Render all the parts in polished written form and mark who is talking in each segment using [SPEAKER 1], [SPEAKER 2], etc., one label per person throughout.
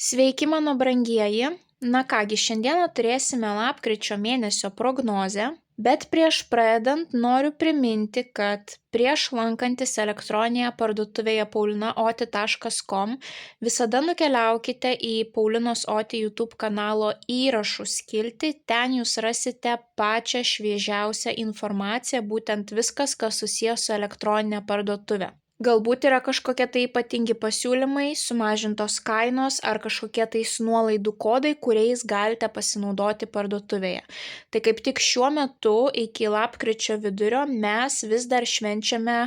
[SPEAKER 1] Sveiki, mano brangieji. Na kągi, šiandieną turėsime lapkričio mėnesio prognozę, bet prieš pradedant noriu priminti, kad prieš lankantis elektroninėje parduotuvėje paulinaoti.com visada nukeliaukite į Paulinos Oti YouTube kanalo įrašų skiltį, ten jūs rasite pačią šviežiausią informaciją, būtent viskas, kas susijęs su elektroninė parduotuvė. Galbūt yra kažkokie tai ypatingi pasiūlymai, sumažintos kainos ar kažkokie tai nuolaidų kodai, kuriais galite pasinaudoti parduotuvėje. Tai kaip tik šiuo metu iki lapkričio vidurio mes vis dar švenčiame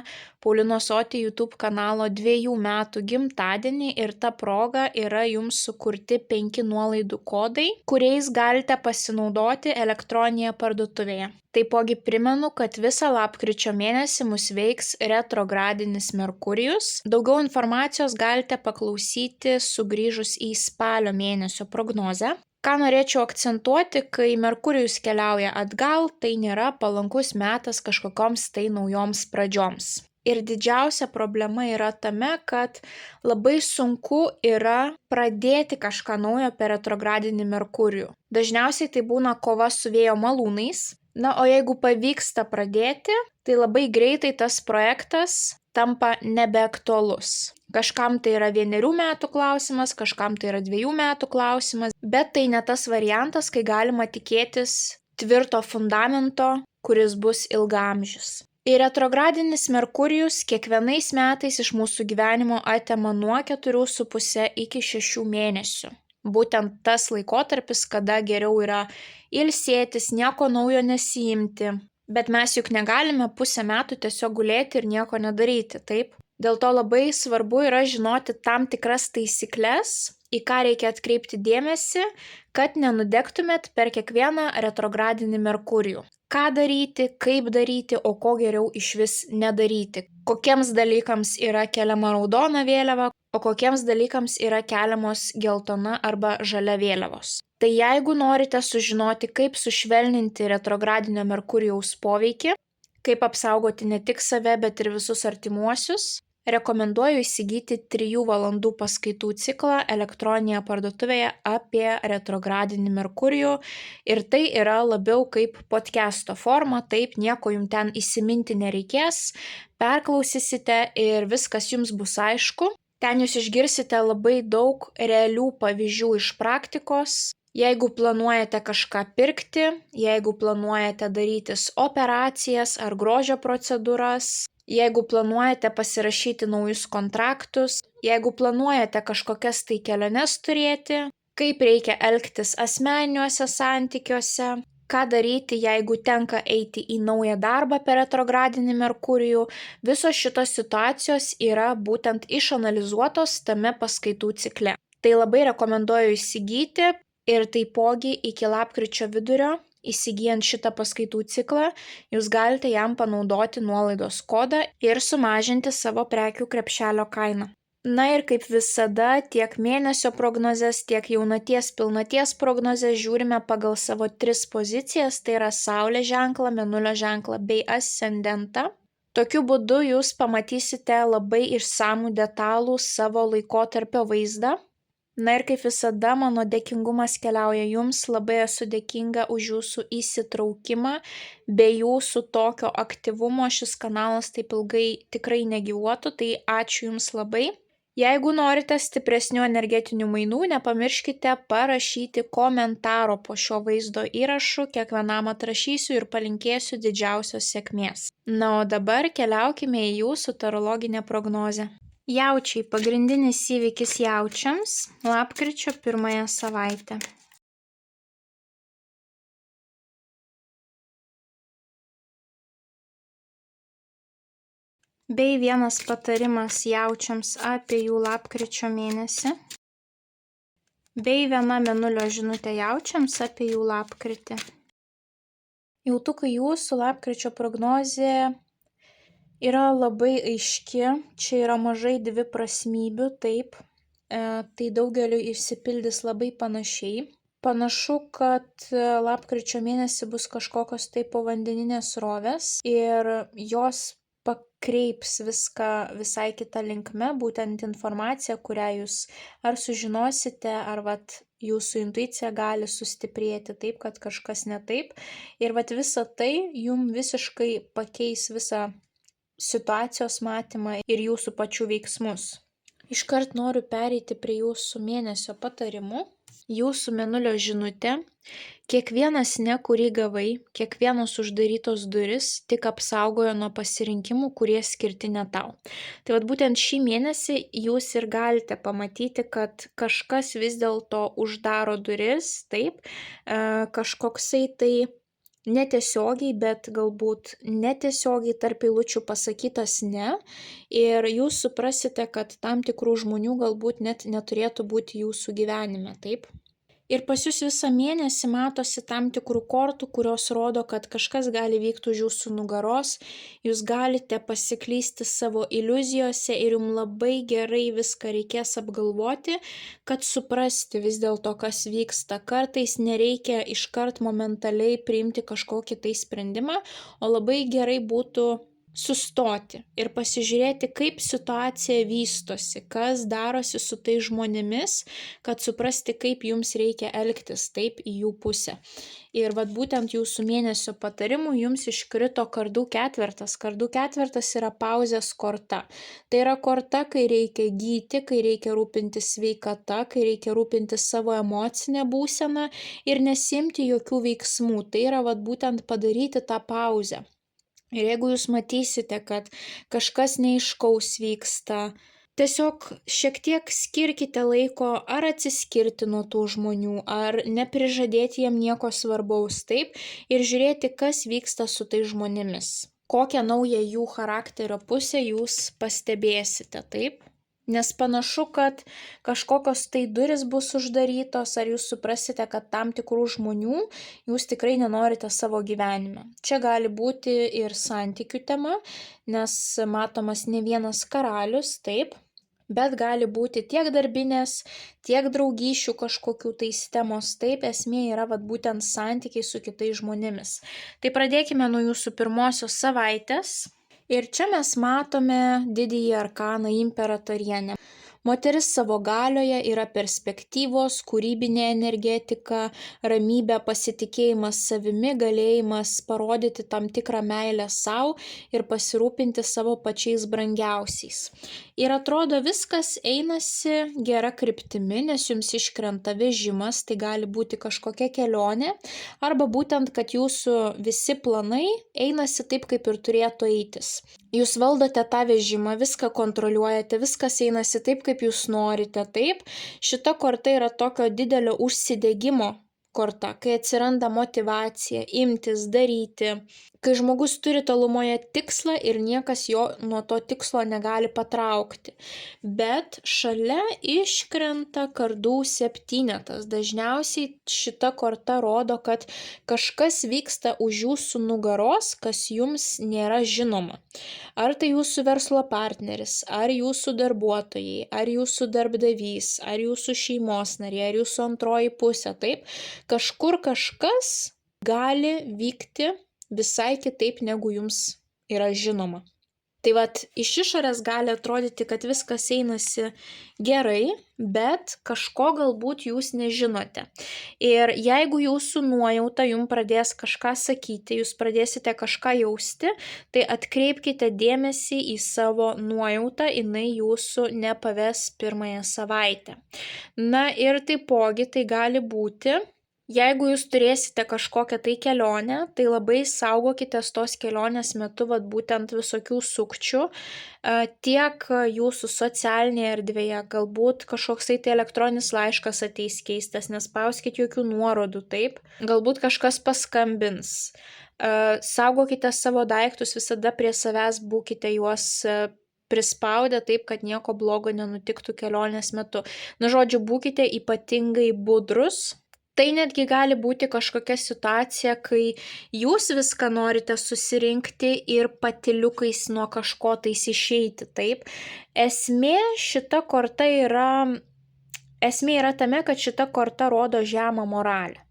[SPEAKER 1] Paulinos Oti YouTube kanalo 2 metų gimtadienį ir ta proga yra jums sukurti 5 nuolaidų kodai, kuriais galite pasinaudoti elektroninėje parduotuvėje. Taipogi primenu, kad visą lapkričio mėnesį mus veiks retrogradinis Merkurijus. Daugiau informacijos galite paklausyti sugrįžus į spalio mėnesio prognozę. Ką norėčiau akcentuoti, kai Merkurijus keliauja atgal, tai nėra palankus metas kažkokioms tai naujoms pradžioms. Ir didžiausia problema yra tame, kad labai sunku yra pradėti kažką naujo per retrogradinį Merkurijų. Dažniausiai tai būna kova su vėjo malūnais. Na, o jeigu pavyksta pradėti, tai labai greitai tas projektas tampa nebeaktualus. Kažkam tai yra 1 metų klausimas, kažkam tai yra 2 metų klausimas, bet tai ne tas variantas, kai galima tikėtis tvirto fundamento, kuris bus ilgaamžis. Ir retrogradinis Merkurijus kiekvienais metais iš mūsų gyvenimo atima nuo 4,5 iki 6 mėnesių. Būtent tas laikotarpis, kada geriau yra ilsėtis, nieko naujo nesiimti. Bet mes juk negalime pusę metų tiesiog gulėti ir nieko nedaryti, taip? Dėl to labai svarbu yra žinoti tam tikras taisyklės, į ką reikia atkreipti dėmesį, kad nenudegtumėt per kiekvieną retrogradinį Merkurijų. Ką daryti, kaip daryti, o ko geriau išvis nedaryti. Kokiems dalykams yra keliama raudona vėliava, o kokiems dalykams yra keliamos geltona arba žalia vėliavos. Tai jeigu norite sužinoti, kaip sušvelninti retrogradinio Merkurijaus poveikį, kaip apsaugoti ne tik save, bet ir visus artimuosius, rekomenduoju įsigyti 3 valandų paskaitų ciklą elektroninėje parduotuvėje apie retrogradinį Merkurijų ir tai yra labiau kaip podcast'o forma, taip nieko jums ten įsiminti nereikės, perklausysite ir viskas jums bus aišku. Ten jūs išgirsite labai daug realių pavyzdžių iš praktikos. Jeigu planuojate kažką pirkti, jeigu planuojate darytis operacijas ar grožio procedūras, jeigu planuojate pasirašyti naujus kontraktus, jeigu planuojate kažkokias tai keliones turėti, kaip reikia elgtis asmeniniuose santykiuose, ką daryti, jeigu tenka eiti į naują darbą per retrogradinį Merkurijų, visos šitos situacijos yra būtent išanalizuotos tame paskaitų cikle. Tai labai rekomenduoju įsigyti ir taipogi iki lapkričio vidurio, įsigijant šitą paskaitų ciklą, jūs galite jam panaudoti nuolaidos kodą ir sumažinti savo prekių krepšelio kainą. Na ir kaip visada, tiek mėnesio prognozes, tiek jaunaties pilnaties prognozes žiūrime pagal savo 3 pozicijas, tai yra Saulės ženklą, Mėnulio ženklą bei ascendentą. Tokiu būdu jūs pamatysite labai išsamų detalų savo laikotarpio vaizdą. Na ir kaip visada, mano dėkingumas keliauja jums, labai esu dėkinga už jūsų įsitraukimą, be jūsų tokio aktyvumo šis kanalas taip ilgai tikrai negyvuotų, tai ačiū jums labai. Jeigu norite stipresnių energetinių mainų, nepamirškite parašyti komentaro po šio vaizdo įrašu, kiekvienam atrašysiu ir palinkėsiu didžiausios sėkmės. Na o dabar keliaukime į jūsų tarologinę prognozę. Jaučiai, pagrindinis įvykis jaučiams lapkričio 1 savaitę. Bei vienas patarimas jaučiams apie jų lapkričio mėnesį. Bei viena Mėnulio žinutė jaučiams apie jų lapkritį. Jautukai, jūsų lapkričio prognozė yra labai aiški, čia yra mažai dviprasmybių, taip, tai daugeliu išsipildys labai panašiai. Panašu, kad lapkričio mėnesį bus kažkokios tai povandeninės srovės ir jos pakreips viską visai kitą linkme, būtent informacija, kurią jūs ar sužinosite, ar jūsų intuicija gali sustiprėti taip, kad kažkas ne taip. Ir visa tai jums visiškai pakeis visą situacijos matymą ir jūsų pačių veiksmus. Iškart noriu pereiti prie jūsų mėnesio patarimų. Jūsų mėnulio žinutė: kiekvienas ne, kurį gavai, kiekvienos uždarytos duris tik apsaugojo nuo pasirinkimų, kurie skirti ne tau. Tai būtent šį mėnesį jūs ir galite pamatyti, kad kažkas vis dėlto uždaro duris, taip, kažkoksai tai netiesiogiai, bet galbūt netiesiogiai tarp eilučių pasakytas ne, ir jūs suprasite, kad tam tikrų žmonių galbūt net neturėtų būti jūsų gyvenime, taip? Ir pas jūs visą mėnesį matosi tam tikrų kortų, kurios rodo, kad kažkas gali vykti už jūsų nugaros, jūs galite pasiklysti savo iliuzijose ir jums labai gerai viską reikės apgalvoti, kad suprasti vis dėlto, kas vyksta. Kartais nereikia iškart momentaliai priimti kažkokį tai sprendimą, o labai gerai būtų sustoti ir pasižiūrėti, kaip situacija vystosi, kas darosi su tais žmonėmis, kad suprasti, kaip jums reikia elgtis taip į jų pusę. Ir būtent jūsų mėnesio patarimų jums iškrito kardų ketvertas. Kardų ketvertas yra pauzės korta. Tai yra korta, kai reikia gyti, kai reikia rūpintis sveikata, kai reikia rūpintis savo emocinę būseną ir nesimti jokių veiksmų. Tai yra būtent padaryti tą pauzę. Ir jeigu jūs matysite, kad kažkas neaiškaus vyksta, tiesiog šiek tiek skirkite laiko ar atsiskirti nuo tų žmonių, ar neprižadėti jiem nieko svarbaus, taip, ir žiūrėti, kas vyksta su tais žmonėmis. Kokią naują jų charakterio pusę jūs pastebėsite, taip? Nes panašu, kad kažkokios tai duris bus uždarytos, ar jūs suprasite, kad tam tikrų žmonių jūs tikrai nenorite savo gyvenime. Čia gali būti ir santykių tema, nes matomas ne vienas karalius, taip, bet gali būti tiek darbinės, tiek draugysčių kažkokių tai temos, taip, esmė yra būtent santykiai su kitais žmonėmis. Tai pradėkime nuo jūsų pirmosios savaitės. Ir čia mes matome didįjį arkaną imperatorienę. Moteris savo galioje yra perspektyvos, kūrybinė energetika, ramybė, pasitikėjimas savimi, galėjimas parodyti tam tikrą meilę savo ir pasirūpinti savo pačiais brangiausiais. Ir atrodo, viskas einasi gera kryptimi, nes jums iškrenta vežimas, tai gali būti kažkokia kelionė, arba būtent, kad jūsų visi planai einasi taip, kaip ir turėtų eitis. Jūs valdote tą vežimą, viską kontroliuojate, viskas einasi taip, kaip jūs norite, taip. Šita korta yra tokio didelio užsidegimo korta, kai atsiranda motyvacija, imtis, daryti, kai žmogus turi tolumoje tikslą ir niekas jo nuo to tikslo negali patraukti. Bet šalia iškrenta kardų septynetas. Dažniausiai šita korta rodo, kad kažkas vyksta už jūsų nugaros, kas jums nėra žinoma. Ar tai jūsų verslo partneris, ar jūsų darbuotojai, ar jūsų darbdavys, ar jūsų šeimos nariai, ar jūsų antroji pusė, taip? Kažkur kažkas gali vykti visai kitaip, negu jums yra žinoma. Tai iš išorės gali atrodyti, kad viskas einasi gerai, bet kažko galbūt jūs nežinote. Ir jeigu jūsų nuojauta jums pradės kažką sakyti, jūs pradėsite kažką jausti, tai atkreipkite dėmesį į savo nuojautą, jinai jūsų nepaves pirmąją savaitę. Na ir taipogi tai gali būti, jeigu jūs turėsite kažkokią tai kelionę, tai labai saugokitės tos kelionės metu būtent visokių sukčių, tiek jūsų socialinėje erdvėje, galbūt kažkoksai tai elektroninis laiškas ateis keistas, nespauskit jokių nuorodų, taip, galbūt kažkas paskambins. Saugokite savo daiktus, visada prie savęs būkite juos prispaudę taip, kad nieko blogo nenutiktų kelionės metu. Na, žodžiu, būkite ypatingai budrus. Tai netgi gali būti kažkokia situacija, kai jūs viską norite susirinkti ir patyliukais nuo kažko tais išeiti, taip. Esmė yra tame, kad šita korta rodo žemą moralę.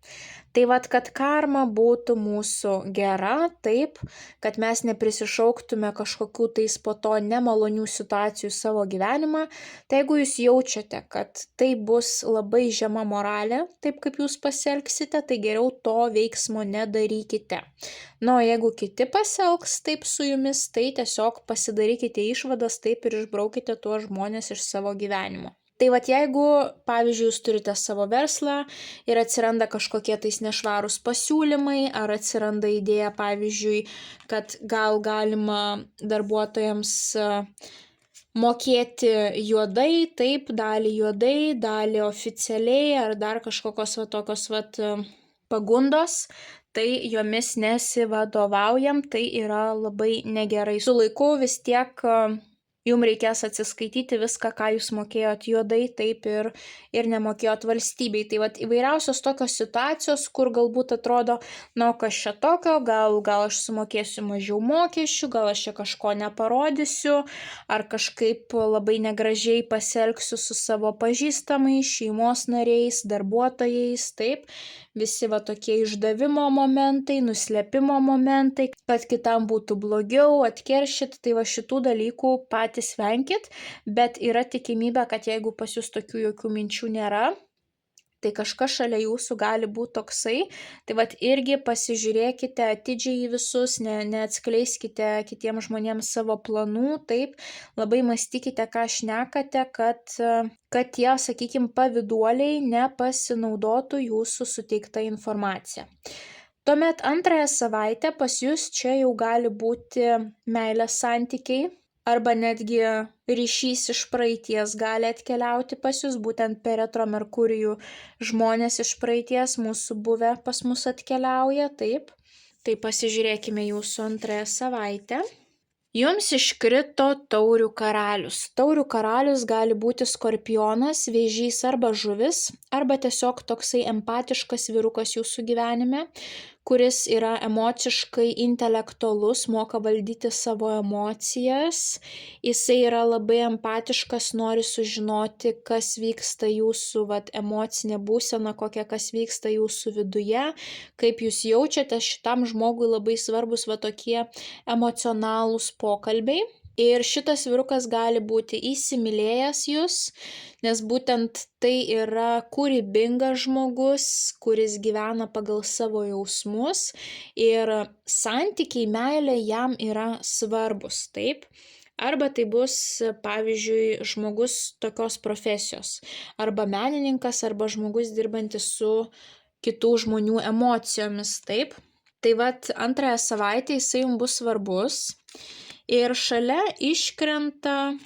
[SPEAKER 1] Tai vat, kad karma būtų mūsų gera, taip, kad mes neprisišauktume kažkokių tais po to nemalonių situacijų į savo gyvenimą, tai jeigu jūs jaučiate, kad tai bus labai žema moralė, taip kaip jūs pasielgsite, tai geriau to veiksmo nedarykite. Na, o jeigu kiti pasielgs taip su jumis, tai tiesiog pasidarykite išvadas taip ir išbraukite tuos žmonės iš savo gyvenimo. Tai vat jeigu, pavyzdžiui, jūs turite savo verslą ir atsiranda kažkokie tais nešvarūs pasiūlymai, ar atsiranda idėja, pavyzdžiui, kad gal galima darbuotojams mokėti juodai, taip, dalį juodai, dalį oficialiai, ar dar kažkokios tokios pagundos, tai jomis nesivadovaujam, tai yra labai negerai. Su laiku vis tiek jums reikės atsiskaityti viską, ką jūs mokėjot juodai, taip ir nemokėjot valstybei. Tai vat įvairiausios tokios situacijos, kur galbūt atrodo, na, kas čia tokio, gal aš sumokėsiu mažiau mokesčių, gal aš čia kažko neparodysiu, ar kažkaip labai negražiai pasielgsiu su savo pažįstamais, šeimos nariais, darbuotojais, taip. Visi tokie išdavimo momentai, nuslėpimo momentai, kad kitam būtų blogiau, atkeršyt, tai šitų dalykų patys venkit, bet yra tikimybė, kad jeigu pas jūs tokių jokių minčių nėra, tai kažkas šalia jūsų gali būti toksai, tai irgi pasižiūrėkite atidžiai į visus, neatskleiskite kitiems žmonėms savo planų, taip, labai mąstykite, ką šnekate, kad tie, sakykime, paviduoliai nepasinaudotų jūsų suteiktą informaciją. Tuomet antrąją savaitę pas jūs čia jau gali būti meilės santykiai, arba netgi ryšys iš praeities gali atkeliauti pas jūs, būtent per retro Merkurijų žmonės iš praeities mūsų buvę pas mus atkeliauja, taip. Tai pasižiūrėkime jūsų antrąją savaitę. Jums iškrito taurių karalius. Taurių karalius gali būti skorpionas, vėžys arba žuvis, arba tiesiog toksai empatiškas vyrukas jūsų gyvenime, kuris yra emociškai intelektualus, moka valdyti savo emocijas, jisai yra labai empatiškas, nori sužinoti, kas vyksta jūsų emocinė būsena, kokia kas vyksta jūsų viduje, kaip jūs jaučiate, šitam žmogui labai svarbus tokie emocionalūs pokalbiai. Ir šitas vyrukas gali būti įsimylėjęs jūs, nes būtent tai yra kūrybingas žmogus, kuris gyvena pagal savo jausmus ir santykiai, meilė jam yra svarbus, taip. Arba tai bus, pavyzdžiui, žmogus tokios profesijos, arba menininkas, arba žmogus dirbantis su kitų žmonių emocijomis, taip. Tai antrąją savaitę jisai jums bus svarbus. Ir šalia iškrenta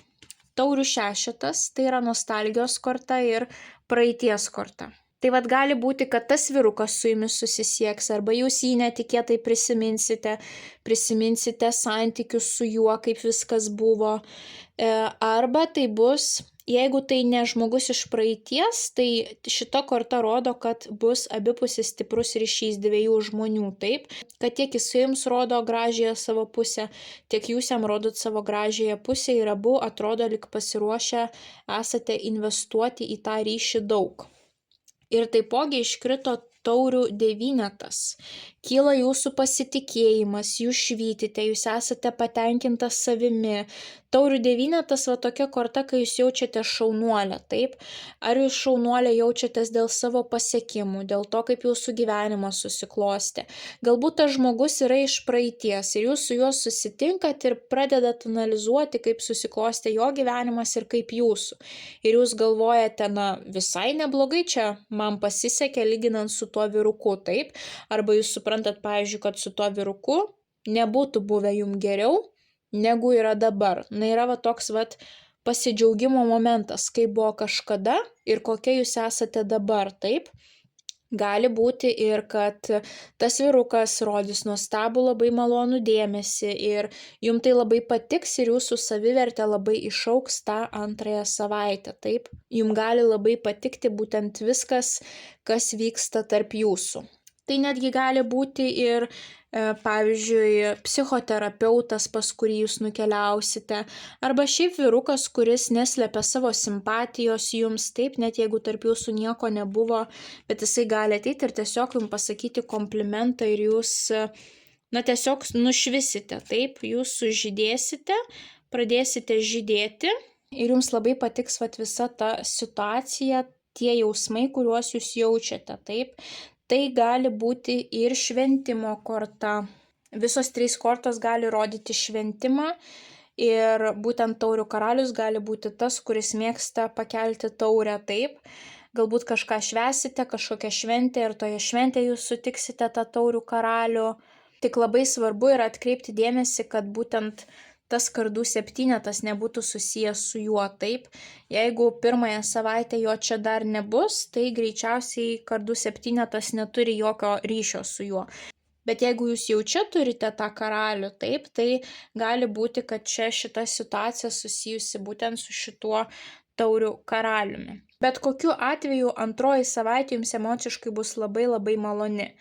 [SPEAKER 1] taurių šešetas, tai yra nostalgijos korta ir praeities korta. Tai gali būti, kad tas vyrukas su jumis susisieks, arba jūs jį netikėtai prisiminsite santykius su juo, kaip viskas buvo, arba tai bus, jeigu tai ne žmogus iš praeities, tai šita korta rodo, kad bus abipusis stiprus ryšys dviejų žmonių, taip, kad tiek jis jums rodo gražiąją savo pusę, tiek jūs jam rodot savo gražiąją pusę ir abu atrodo lyg pasiruošę esate investuoti į tą ryšį daug. Ir taipogi iškrito taurių devynetas. Kyla jūsų pasitikėjimas, jūs švytite, jūs esate patenkintas savimi. Taurių devynetas tokia korta, kai jūs jaučiate šaunuolę, taip? Ar jūs šaunuolę jaučiatės dėl savo pasiekimų, dėl to, kaip jūsų gyvenimas susiklostė. Galbūt tas žmogus yra iš praeities ir jūs su juo susitinkat ir pradedat analizuoti, kaip susiklostė jo gyvenimas ir kaip jūsų. Ir jūs galvojate, visai neblogai čia man pasisekė lyginant su tuo vyruku, taip? Arba jūs suprantat, pavyzdžiui, kad su tuo vyruku nebūtų buvę jums geriau, negu yra dabar. Yra toks pasidžiaugimo momentas, kaip buvo kažkada ir kokia jūs esate dabar, taip? Gali būti ir, kad tas vyrukas rodys nuostabų labai malonų dėmesį ir jums tai labai patiks ir jūsų savivertė labai išauks tą antrąją savaitę, taip? Jums gali labai patikti būtent viskas, kas vyksta tarp jūsų. Tai netgi gali būti ir, pavyzdžiui, psichoterapeutas, pas kurį jūs nukeliausite, arba šiaip vyrukas, kuris neslepia savo simpatijos jums, taip, net jeigu tarp jūsų nieko nebuvo, bet jisai gali ateiti ir tiesiog jums pasakyti komplimentą ir jūs, tiesiog nušvisite, taip, jūs sužydėsite, pradėsite žydėti ir jums labai patiks visa ta situacija, tie jausmai, kuriuos jūs jaučiate, taip. Tai gali būti ir šventimo korta. Visos 3 kortos gali rodyti šventimą ir būtent taurių karalius gali būti tas, kuris mėgsta pakelti taurę, taip. Galbūt kažką švęsite, kažkokią šventę ir toje šventėje jūs sutiksite tą taurių karalių. Tik labai svarbu yra atkreipti dėmesį, kad būtent tas kardų 7 nebūtų susijęs su juo, taip. Jeigu pirmąją savaitę jo čia dar nebus, tai greičiausiai kardų 7 neturi jokio ryšio su juo. Bet jeigu jūs jau čia turite tą karalių, taip, tai gali būti, kad čia šita situacija susijusi būtent su šituo taurių karaliumi. Bet kokiu atveju antroji savaitė jums emociškai bus labai labai maloni.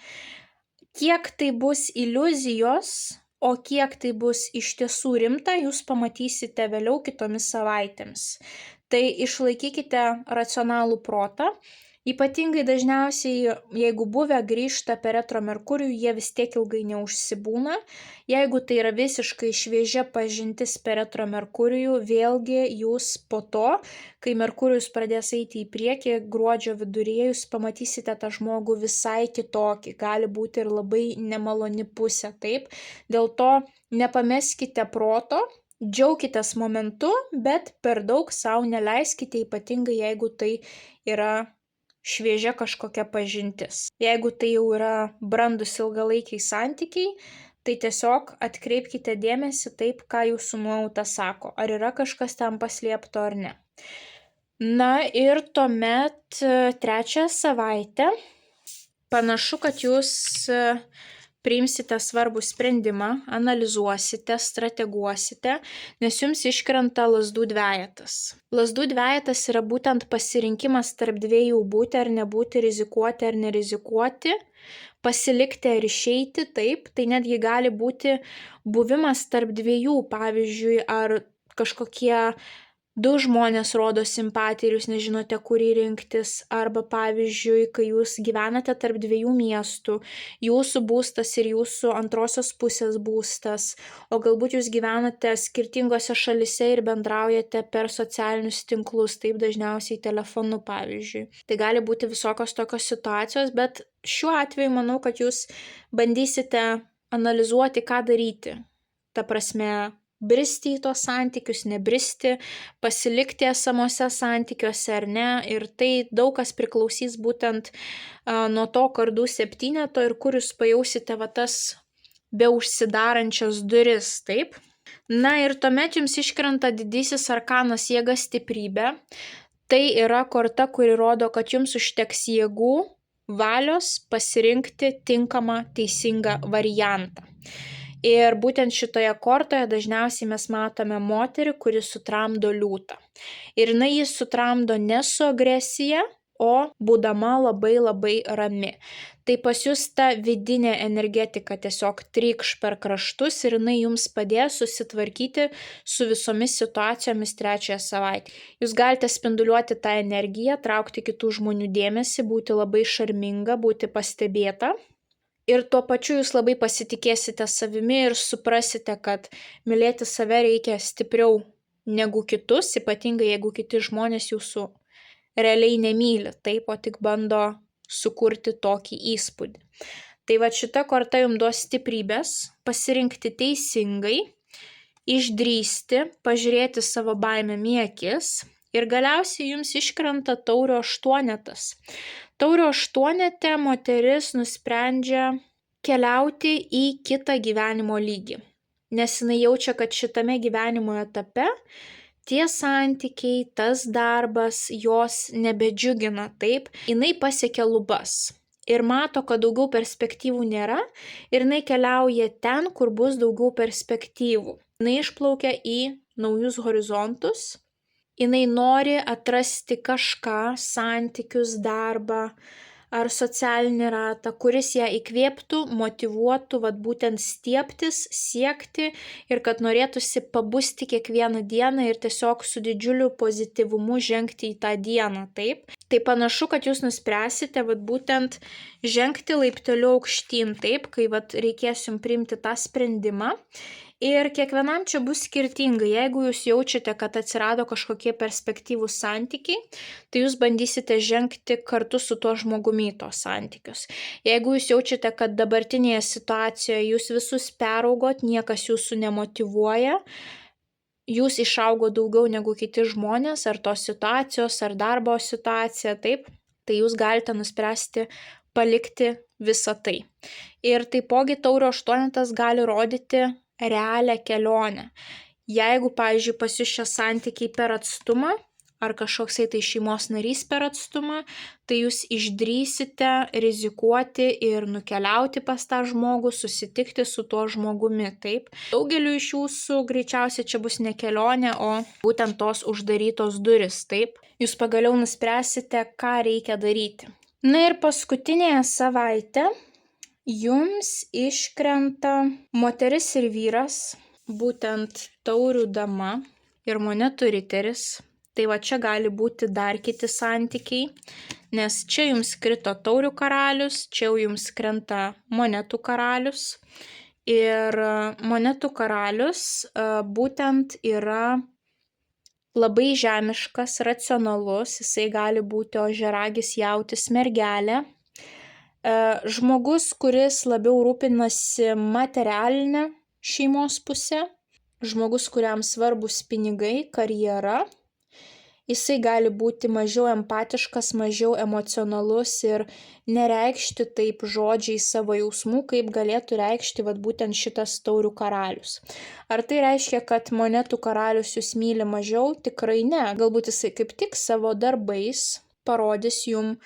[SPEAKER 1] Kiek tai bus iliuzijos, o kiek tai bus iš tiesų rimta, jūs pamatysite vėliau kitomis savaitėmis. Tai išlaikykite racionalų protą. Ypatingai dažniausiai, jeigu buvę grįžta per retro Merkurijų, jie vis tiek ilgai neužsibūna. Jeigu tai yra visiškai šviežia pažintis per retro Merkurijų, vėlgi jūs po to, kai Merkurijus pradės eiti į priekį, gruodžio viduryje jūs pamatysite tą žmogų visai kitokį. Gali būti ir labai nemaloni pusė, taip. Dėl to nepameskite proto, džiaukitės momentu, bet per daug savo neleiskite, ypatingai jeigu tai yra šviežia kažkokia pažintis. Jeigu tai jau yra brandus ilgalaikiai santykiai, tai tiesiog atkreipkite dėmesį taip, ką jūsų nuojauta sako. Ar yra kažkas tam paslėpto ar ne. Na ir tuomet 3 savaitę panašu, kad jūs priimsite svarbų sprendimą, analizuosite, strateguosite, nes jums iškrenta lazdų dvejetas. Lazdų dvejetas yra būtent pasirinkimas tarp dviejų būti ar nebūti, rizikuoti ar nerizikuoti, pasilikti ar išeiti, taip, tai netgi gali būti buvimas tarp dviejų, pavyzdžiui, ar kažkokie 2 žmonės rodo simpatiją ir jūs nežinote, kurį rinktis, arba pavyzdžiui, kai jūs gyvenate tarp 2 miestų, jūsų būstas ir jūsų antrosios pusės būstas, o galbūt jūs gyvenate skirtingose šalise ir bendraujate per socialinius tinklus, taip dažniausiai telefonu pavyzdžiui. Tai gali būti visokios tokios situacijos, bet šiuo atveju manau, kad jūs bandysite analizuoti, ką daryti. Ta prasme, bristi į tos santykius, nebristi, pasilikti esamuose santykiuose ar ne. Ir tai daug kas priklausys būtent nuo to kardų 7 ir kur jūs pajausite tas be užsidarančias duris, taip. Na ir tuomet jums iškrenta didysis arkanas jėga stiprybė. Tai yra korta, kuri rodo, kad jums užteks jėgų, valios pasirinkti tinkamą, teisingą variantą. Ir būtent šitoje kortoje dažniausiai mes matome moterį, kuri sutramdo liūtą. Ir jinai jį sutramdo ne su agresija, o būdama labai labai rami. Tai pas jūs ta vidinė energetika tiesiog trykš per kraštus ir jinai jums padės susitvarkyti su visomis situacijomis 3 savaitę. Jūs galite spinduliuoti tą energiją, traukti kitų žmonių dėmesį, būti labai šarminga, būti pastebėta. Ir tuo pačiu jūs labai pasitikėsite savimi ir suprasite, kad mylėti save reikia stipriau negu kitus, ypatingai jeigu kiti žmonės jūsų realiai nemyli, taip, o tik bando sukurti tokį įspūdį. Tai šita korta jums duos stiprybės, pasirinkti teisingai, išdrįsti, pažiūrėti savo baimėm į akis ir galiausiai jums iškrenta taurio 8. Taurio 8 moteris nusprendžia keliauti į kitą gyvenimo lygį, nes jinai jaučia, kad šitame gyvenimo etape tie santykiai, tas darbas jos nebedžiugina, taip, jinai pasiekia lubas ir mato, kad daugiau perspektyvų nėra ir jinai keliauja ten, kur bus daugiau perspektyvų. Jinai išplaukia į naujus horizontus. Jinai nori atrasti kažką, santykius, darbą, ar socialinį ratą, kuris ją įkvėptų, motyvuotų, vat būtent stiebtis, siekti ir kad norėtųsi pabusti kiekvieną dieną ir tiesiog su didžiuliu pozityvumu žengti į tą dieną, taip? Tai panašu, kad jūs nuspręsite vat būtent žengti laipteliu aukštyn, taip, kai vat reikės jums priimti tą sprendimą. Ir kiekvienam čia bus skirtingai. Jeigu jūs jaučiate, kad atsirado kažkokie perspektyvūs santykiai, tai jūs bandysite žengti kartu su tuo žmogumi į tos santykius. Jeigu jūs jaučiate, kad dabartinėje situacijoje jūs visus peraugot, niekas jūsų nemotyvuoja, jūs išaugo daugiau negu kiti žmonės, ar tos situacijos, ar darbo situacija, taip, tai jūs galite nuspręsti palikti visą tai. Ir taipogi Taurio aštuonetas gali rodyti realią kelionę. Jeigu, pavyzdžiui, pas jūs šie santykiai per atstumą, ar kažkoksai tai šeimos narys per atstumą, tai jūs išdrysite rizikuoti ir nukeliauti pas tą žmogų, susitikti su tuo žmogumi, taip. Daugeliu iš jūsų greičiausiai čia bus ne kelionė, o būtent tos uždarytos durys, taip. Jūs pagaliau nuspręsite, ką reikia daryti. Na ir paskutinėje savaitė jums iškrenta moteris ir vyras, būtent taurių dama ir monetų riteris. Tai va čia gali būti dar kiti santykiai, nes čia jums krito taurių karalius, čia jau jums krenta monetų karalius. Ir monetų karalius būtent yra labai žemiškas, racionalus, jisai gali būti ožiaragis, jautis, mergelė. Žmogus, kuris labiau rūpinasi materialinę šeimos pusę, žmogus, kuriam svarbus pinigai, karjera, jisai gali būti mažiau empatiškas, mažiau emocionalus ir nereikšti taip žodžiai savo jausmų, kaip galėtų reikšti vat būtent šitas taurių karalius. Ar tai reiškia, kad monetų karalius jūs myli mažiau? Tikrai ne. Galbūt jisai kaip tik savo darbais parodys jum,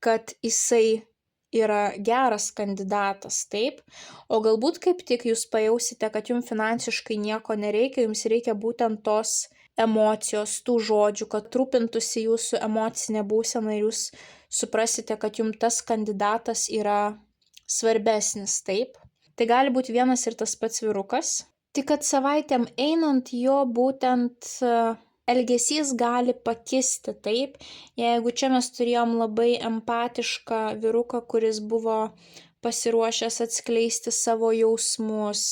[SPEAKER 1] kad jisai yra geras kandidatas, taip, o galbūt kaip tik jūs pajausite, kad jums finansiškai nieko nereikia, jums reikia būtent tos emocijos, tų žodžių, kad rūpintųsi jūsų emocinė būsena ir jūs suprasite, kad jums tas kandidatas yra svarbesnis, taip. Tai gali būti vienas ir tas pats vyrukas, tik kad savaitėm einant jo būtent elgesys gali pakisti, taip. Jeigu čia mes turėjom labai empatišką vyruką, kuris buvo pasiruošęs atskleisti savo jausmus,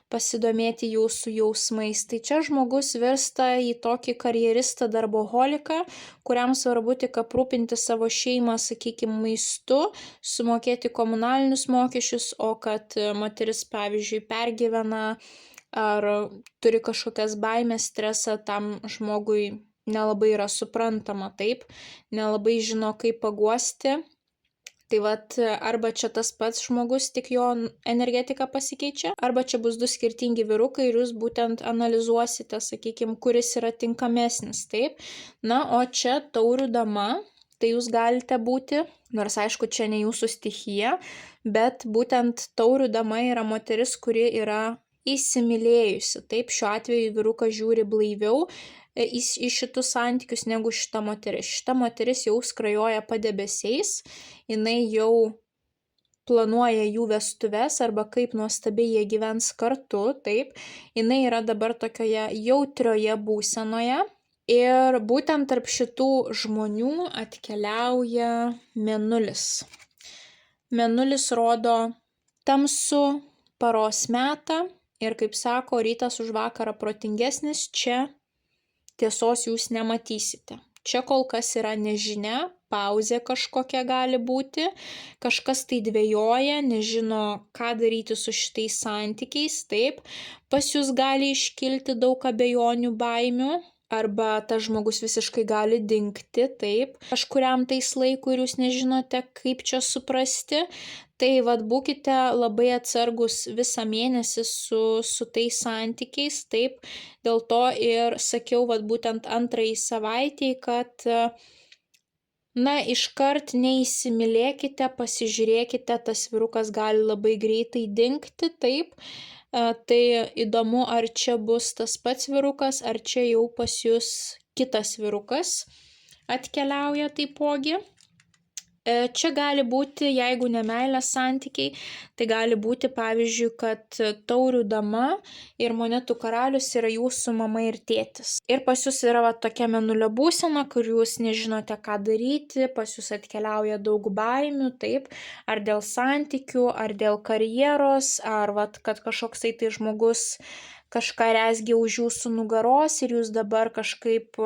[SPEAKER 1] pasidomėti jūsų jausmais, tai čia žmogus virsta į tokį karjeristą darboholiką, kuriam svarbu tik aprūpinti savo šeimą, sakykime, maistu, sumokėti komunalinius mokesčius, o kad moteris, pavyzdžiui, pergyvena ar turi kažkokias baimės, stresą, tam žmogui nelabai yra suprantama, taip, nelabai žino, kaip paguosti. Tai vat arba čia tas pats žmogus, tik jo energetika pasikeičia, arba čia bus du skirtingi vyrukai ir jūs būtent analizuosite, sakykime, kuris yra tinkamesnis, taip. Na, o čia taurių dama, tai jūs galite būti, nors aišku, čia ne jūsų stichija, bet būtent taurių dama yra moteris, kuri yra įsimylėjusi. Taip, šiuo atveju vyrukas žiūri blaiviau į šitus santykius negu šita moteris. Šita moteris jau skrajoja padebesiais, jinai jau planuoja jų vestuves arba kaip nuostabiai jie gyvens kartu, taip, jinai yra dabar tokioje jautrioje būsenoje ir būtent tarp šitų žmonių atkeliauja mėnulis. Mėnulis rodo tamsų paros metą. Ir kaip sako, rytas už vakarą protingesnis, čia tiesos jūs nematysite. Čia kol kas yra nežinia, pauzė kažkokia gali būti, kažkas tai dvejoja, nežino, ką daryti su šitais santykiais, taip, pas jūs gali iškilti daug abejonių, baimių, arba tas žmogus visiškai gali dingti, taip, kažkuriam tais laikui ir jūs nežinote, kaip čia suprasti. Tai vat būkite labai atsargus visą mėnesį su tais santykiais, taip, dėl to ir sakiau vat būtent antrąjį savaitėj, kad iškart neįsimylėkite, pasižiūrėkite, tas vyrukas gali labai greitai dingti, taip, tai įdomu, ar čia bus tas pats vyrukas, ar čia jau pas jūs kitas vyrukas atkeliauja taipogi. Čia gali būti, jeigu ne meilės santykiai, tai gali būti, pavyzdžiui, kad taurių dama ir monetų karalius yra jūsų mama ir tėtis. Ir pas jūs yra tokia mėnulio būsena, kur jūs nežinote, ką daryti, pas jūs atkeliauja daug baimių, taip, ar dėl santykių, ar dėl karjeros, ar kad kažkoks tai žmogus kažką rezgia už jūsų nugaros ir jūs dabar kažkaip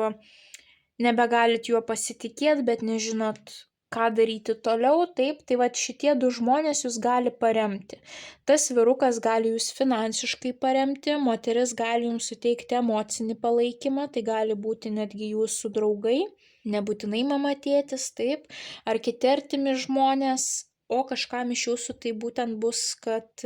[SPEAKER 1] nebegalit juo pasitikėti, bet nežinot, ką daryti toliau, taip, tai šitie du žmonės jūs gali paremti. Tas vyrukas gali jūs finansiškai paremti, moteris gali jums suteikti emocinį palaikymą, tai gali būti netgi jūsų draugai, nebūtinai mama, tėtis, taip, ar kiti artimi žmonės. O kažkam iš jūsų tai būtent bus, kad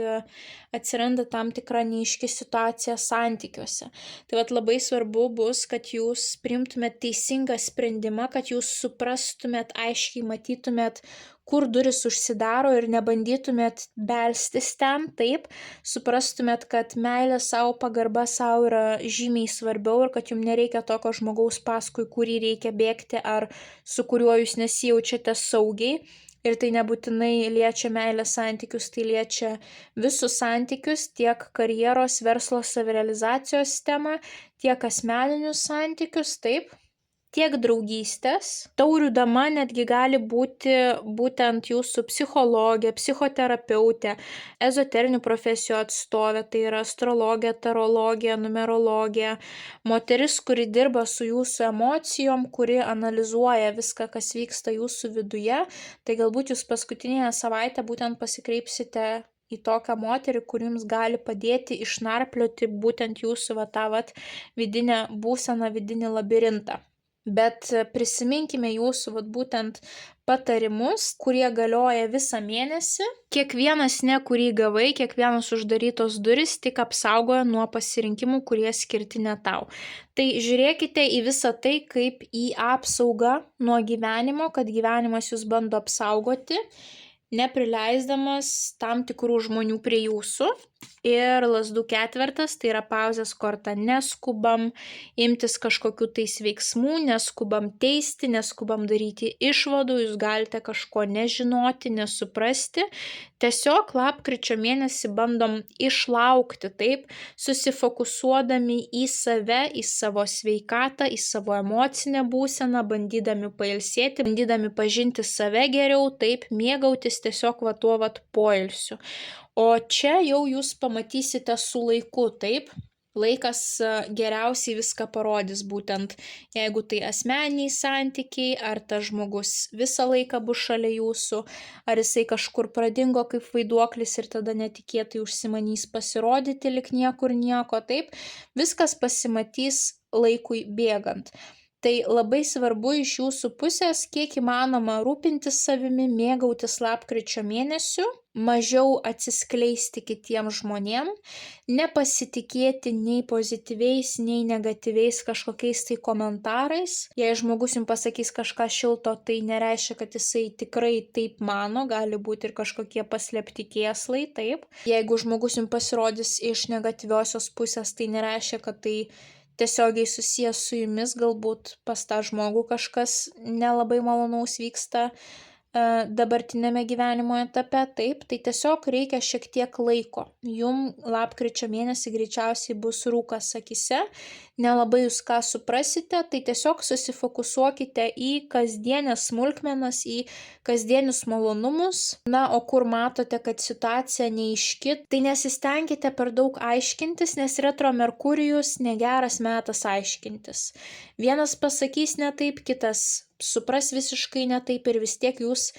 [SPEAKER 1] atsiranda tam tikra neaiški situacija santykiuose. Tai labai svarbu bus, kad jūs priimtumėt teisingą sprendimą, kad jūs suprastumėt, aiškiai matytumėt, kur duris užsidaro ir nebandytumėt belstis ten, taip, suprastumėt, kad meilė savo, pagarba savo yra žymiai svarbiau ir kad jums nereikia tokio žmogaus, paskui kurį reikia bėgti ar su kuriuo jūs nesijaučiate saugiai. Ir tai nebūtinai liečia meilės santykius, tai liečia visus santykius, tiek karjeros, verslo, savirealizacijos temą, tiek asmeninius santykius, taip, tiek draugystės. Taurių dama netgi gali būti būtent jūsų psichologė, psichoterapeutė, ezoterinių profesijų atstovė, tai yra astrologė, tarologė, numerologė, moteris, kuri dirba su jūsų emocijom, kuri analizuoja viską, kas vyksta jūsų viduje, tai galbūt jūs paskutinėje savaitę būtent pasikreipsite į tokią moterį, kuri jums gali padėti išnarplioti būtent jūsų tą vidinę būseną, vidinį labirintą. Bet prisiminkime jūsų būtent patarimus, kurie galioja visą mėnesį. Kiekvienas ne, kurį gavai, kiekvienas uždarytos duris tik apsaugoja nuo pasirinkimų, kurie skirti ne tau. Tai žiūrėkite į visą tai kaip į apsaugą nuo gyvenimo, kad gyvenimas jūs bando apsaugoti, neprileisdamas tam tikrų žmonių prie jūsų. Ir lazdų ketvertas, tai yra pauzės korta, neskubam imtis kažkokių tais veiksmų, neskubam teisti, neskubam daryti išvadų, jūs galite kažko nežinoti, nesuprasti. Tiesiog lapkričio mėnesį bandom išlaukti, taip, susifokusuodami į save, į savo sveikatą, į savo emocinę būseną, bandydami pailsėti, bandydami pažinti save geriau, taip, mėgautis tiesiog tuo poilsiu. O čia jau jūs pamatysite su laiku, taip, laikas geriausiai viską parodys, būtent jeigu tai asmeniniai santykiai, ar tas žmogus visą laiką bus šalia jūsų, ar jisai kažkur pradingo kaip vaiduoklis ir tada netikėtai užsimanys pasirodyti lik niekur nieko, taip, viskas pasimatys laikui bėgant. Tai labai svarbu iš jūsų pusės, kiek įmanoma rūpintis savimi, mėgautis lapkričio mėnesiu, mažiau atsiskleisti kitiems žmonėm, nepasitikėti nei pozityviais, nei negatyviais kažkokiais tai komentarais. Jei žmogus jums pasakys kažką šilto, tai nereiškia, kad jisai tikrai taip mano, gali būti ir kažkokie paslėpti kėslai, taip. Jeigu žmogus jums pasirodys iš negatyviosios pusės, tai nereiškia, kad tai tiesiogiai susijęs su jumis, galbūt pas tą žmogų kažkas nelabai malonaus vyksta dabartinėme gyvenimo etape, taip, tai tiesiog reikia šiek tiek laiko. Jum lapkričio mėnesį greičiausiai bus rūkas akyse, nelabai jūs ką suprasite, tai tiesiog susifokusuokite į kasdienės smulkmenas, į kasdienius malonumus. Na, o kur matote, kad situacija neaiški, tai nesistengkite per daug aiškintis, nes retro Merkurijus negeras metas aiškintis. Vienas pasakys ne taip, kitas supras visiškai ne taip ir vis tiek jūs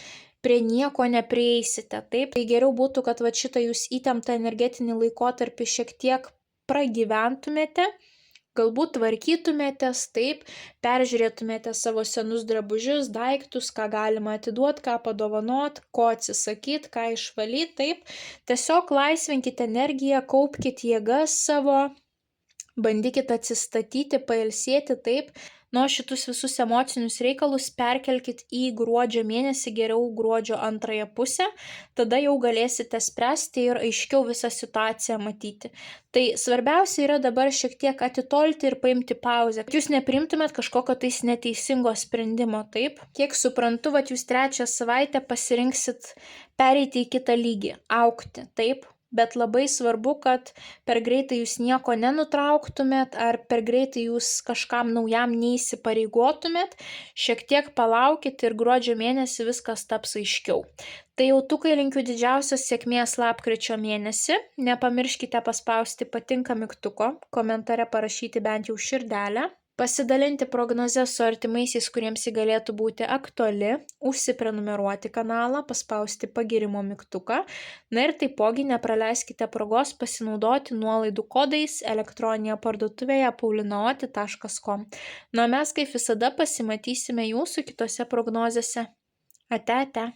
[SPEAKER 1] prie nieko neprieisite, taip? Tai geriau būtų, kad šitą jūs įtemptą energetinį laikotarpį šiek tiek pragyventumėte, galbūt tvarkytumėtės, taip, peržiūrėtumėte savo senus drabužius, daiktus, ką galima atiduoti, ką padovanot, ko atsisakyti, ką išvalyti, taip. Tiesiog laisvinkite energiją, kaupkite jėgas savo, bandykite atsistatyti, pailsėti, taip. Nu, šitus visus emocinius reikalus perkelkit į gruodžio mėnesį, geriau gruodžio antrąją pusę, tada jau galėsite spręsti ir aiškiau visą situaciją matyti. Tai svarbiausia yra dabar šiek tiek atitolti ir paimti pauzę, kad jūs neprimtumėt kažkokio tais neteisingo sprendimo, taip? Kiek suprantu, vat jūs 3 savaitę pasirinksit pereiti į kitą lygį, augti, taip? Bet labai svarbu, kad per greitai jūs nieko nenutrauktumėt ar per greitai jūs kažkam naujam neįsipareigotumėt, šiek tiek palaukit ir gruodžio mėnesį viskas taps aiškiau. Tai jautukai linkiu didžiausios sėkmės lapkričio mėnesį, nepamirškite paspausti patinka mygtuko, komentare parašyti bent jau širdelę, pasidalinti prognozę su artimaisiais, kuriems ji galėtų būti aktuali, užsiprenumeruoti kanalą, paspausti pagirimo mygtuką, na ir taipogi nepraleiskite progos pasinaudoti nuolaidų kodais elektroninėje parduotuvėje paulinaoti.com. Na, mes kaip visada pasimatysime jūsų kitose prognozėse. Ate, ate.